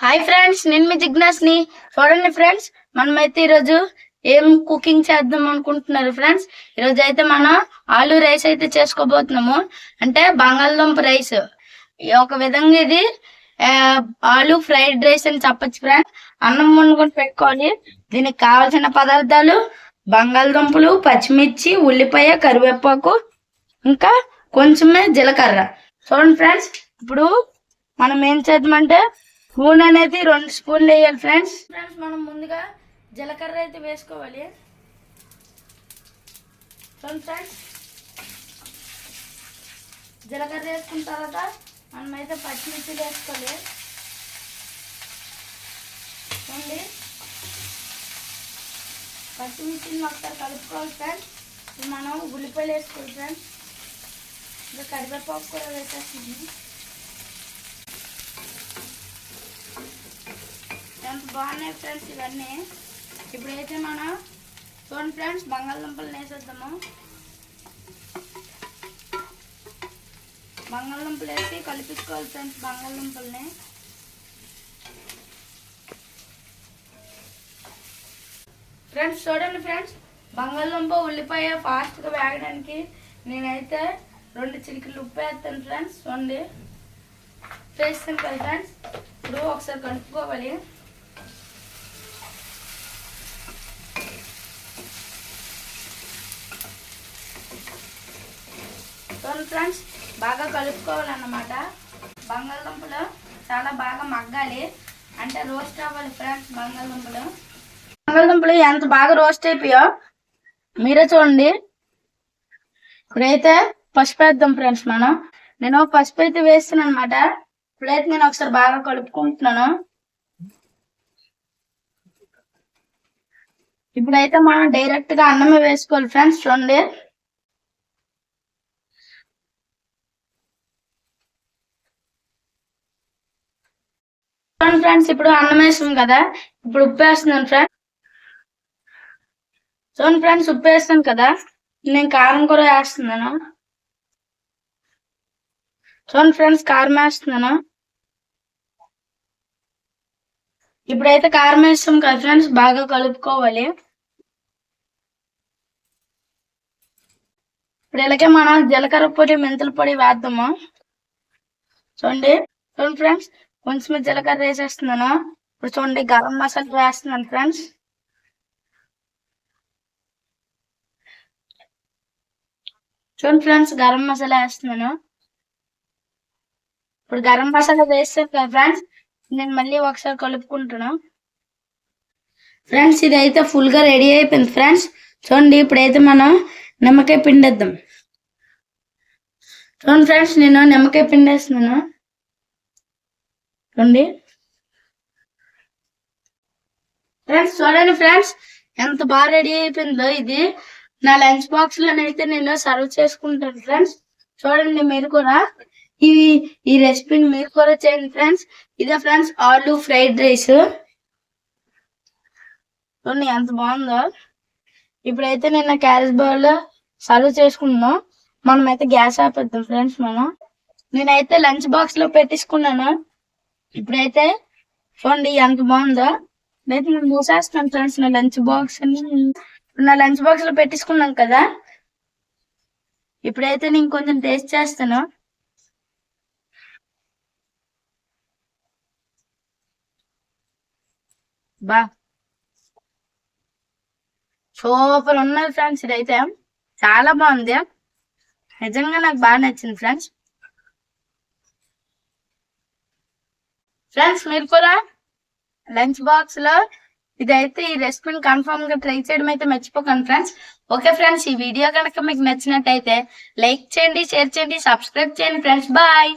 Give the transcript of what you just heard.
Hi friends, నేను మీ జిజ్ఞాస్ని. చూడండి friends, మనమైతే ఈరోజు ఏం కుకింగ్ చేద్దాం అనుకుంటున్నారు ఫ్రెండ్స్. ఈరోజు అయితే మనం ఆలూ రైస్ అయితే చేసుకోబోతున్నాము. అంటే బంగాళదుంప రైస్. ఒక విధంగా ఇది ఆలూ ఫ్రైడ్ రైస్ అని చెప్పచ్చు ఫ్రెండ్స్. అన్నం వండుకొని పెట్టుకోవాలి. దీనికి కావాల్సిన పదార్థాలు బంగాళదుంపలు, పచ్చిమిర్చి, ఉల్లిపాయ, కరివేపాకు, ఇంకా కొంచెమే జీలకర్ర. చూడండి ఫ్రెండ్స్, ఇప్పుడు మనం ఏం చేద్దామంటే నూనె అనేది 2 స్పూన్లు వేయాలి ఫ్రెండ్స్. మనం ముందుగా జీలకర్ర అయితే వేసుకోవాలి. చూడండి ఫ్రెండ్స్, జీలకర్ర వేసుకున్న తర్వాత మనమైతే పచ్చిమిర్చిలు వేసుకోవాలి. చూడండి, పచ్చిమిర్చిని ఒకసారి కలుపుకోవాలి ఫ్రెండ్స్. మనం ఉల్లిపాయలు వేసుకోవాలి ఫ్రెండ్స్. ఇంకా కరివేపాకు కూడా వేసేస్తుంది. ఎంత బాగున్నాయి ఫ్రెండ్స్ ఇవన్నీ. ఇప్పుడైతే మనం చూడండి ఫ్రెండ్స్, బంగాళదుంపలు వేసేద్దాము. బంగాళదుంపలు వేసి కలిపించుకోవాలి ఫ్రెండ్స్. బంగాళదుంపల్ని ఫ్రెండ్స్ చూడండి ఫ్రెండ్స్, బంగాళదుంప ఉల్లిపాయ ఫాస్ట్గా వేగడానికి నేనైతే 2 చిటికెలు ఉప్పు వేస్తాను ఫ్రెండ్స్. చూడండి, వేస్తాను కదా ఫ్రెండ్స్. ఇప్పుడు ఒకసారి కలుపుకోవాలి. ఫ్రెండ్స్ బాగా కలుపుకోవాలన్నమాట. బంగాళదుంపలు చాలా బాగా మగ్గాలి, అంటే రోస్ట్ అవ్వాలి ఫ్రెండ్స్. బంగాళదుంపలు ఎంత బాగా రోస్ట్ అయిపోయో మీరే చూడండి. ఇప్పుడైతే పసుపు వేద్దాం ఫ్రెండ్స్. నేను పసుపు అయితే వేస్తున్నాను అనమాట. ఇప్పుడైతే నేను ఒకసారి బాగా కలుపుకుంటున్నాను. ఇప్పుడైతే మనం డైరెక్ట్ గా అన్నమే వేసుకోవాలి ఫ్రెండ్స్. చూడండి, ఫ్రెండ్స్ ఇప్పుడు అన్నం వేస్తుంది కదా. ఇప్పుడు ఉప్పు వేస్తున్నాను ఫ్రెండ్స్. చూడండి ఫ్రెండ్స్, ఉప్పు వేస్తాను కదా. నేను కారం కూడా వేస్తున్నాను. చూడండి ఫ్రెండ్స్, కారం వేస్తున్నాను. ఇప్పుడైతే కారం వేస్తాం కదా ఫ్రెండ్స్, బాగా కలుపుకోవాలి. ఇప్పుడు ఇలాగే మనం జీలకర్ర పొడి, మెంతుల పొడి వేద్దాము. చూడండి ఫ్రెండ్స్, కొంచెం జీలకర్ర వేసేస్తున్నాను. ఇప్పుడు చూడండి, గరం మసాలా వేస్తున్నాను ఫ్రెండ్స్. చూడండి ఫ్రెండ్స్, గరం మసాలా వేస్తున్నాను. ఇప్పుడు గరం మసాలా వేస్తాను కదా ఫ్రెండ్స్, నేను మళ్ళీ ఒకసారి కలుపుకుంటున్నాను ఫ్రెండ్స్. ఇది అయితే ఫుల్ గా రెడీ అయిపోయింది ఫ్రెండ్స్. చూడండి, ఇప్పుడైతే మనం నిమ్మకాయ పిండేద్దాం. చూడండి ఫ్రెండ్స్, నేను నిమ్మకాయ పిండేస్తున్నాను. చూడండి ఫ్రెండ్స్, చూడండి ఫ్రెండ్స్, ఎంత బాగా రెడీ అయిపోయిందో. ఇది నా లంచ్ బాక్స్ లోనైతే నేను సర్వ్ చేసుకుంటాను ఫ్రెండ్స్. చూడండి, మీరు కూడా ఈ రెసిపీని మీరు కూడా చేయండి ఫ్రెండ్స్. ఇదే ఫ్రెండ్స్ ఆలూ ఫ్రైడ్ రైస్. చూడండి ఎంత బాగుందో. ఇప్పుడైతే నేను క్యారేజ్ బౌల్ సర్వ్ చేసుకున్నాను. మనమైతే గ్యాస్ ఆపేద్దాం ఫ్రెండ్స్. నేనైతే లంచ్ బాక్స్ లో పెట్టించుకున్నాను. ఇప్పుడైతే చూడండి ఎంత బాగుందో. అయితే నేను మూసేస్తాను ఫ్రెండ్స్ నా లంచ్ బాక్స్ లో పెట్టించుకున్నాను కదా. ఇప్పుడైతే నేను కొంచెం టేస్ట్ చేస్తాను. బా సూపర్ ఉన్నది ఫ్రెండ్స్. ఇదైతే చాలా బాగుంది, నిజంగా నాకు బాగా నచ్చింది ఫ్రెండ్స్. మీరు కూడా లంచ్ బాక్స్ లో ఇదైతే ఈ రెసిపీని కన్ఫర్మ్ గా ట్రై చేయడం అయితే మర్చిపోకండి ఫ్రెండ్స్. ఓకే ఫ్రెండ్స్, ఈ వీడియో కనుక మీకు నచ్చినట్టయితే లైక్ చేయండి, షేర్ చేయండి, సబ్స్క్రైబ్ చేయండి ఫ్రెండ్స్. బాయ్.